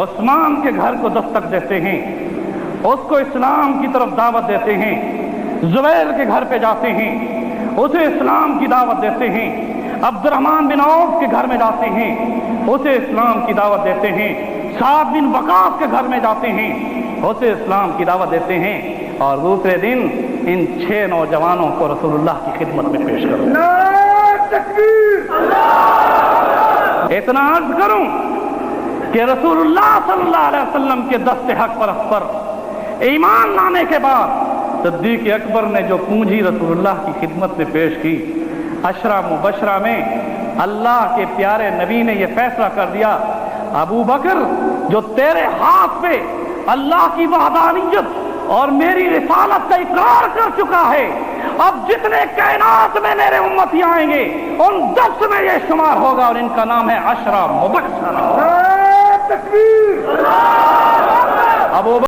عثمان کے گھر کو دستک دیتے ہیں، اس کو اسلام کی طرف دعوت دیتے ہیں، زبیر کے گھر پہ جاتے ہیں، اسے اسلام کی دعوت دیتے ہیں، عبد الرحمن بن عوف کے گھر میں جاتے ہیں، اسے اسلام کی دعوت دیتے ہیں، سعد بن وقاص کے گھر میں جاتے ہیں، اسے اسلام کی دعوت دیتے ہیں، اور دوسرے دن ان 6 نوجوانوں کو رسول اللہ کی خدمت میں پیش کرو۔ اتنا عرض کروں کہ رسول اللہ صلی اللہ علیہ وسلم کے دست حق پرست پر ایمان لانے کے بعد صدیق اکبر نے جو پونجی رسول اللہ کی خدمت میں پیش کی، عشرہ مبشرہ میں اللہ کے پیارے نبی نے یہ فیصلہ کر دیا، ابو بکر جو تیرے ہاتھ پہ اللہ کی وحدانیت اور میری رسالت کا اقرار کر چکا ہے، اب جتنے کائنات میں میرے امتی آئیں گے ان 10 میں یہ شمار ہوگا، اور ان کا نام ہے عشرہ مبشرہ۔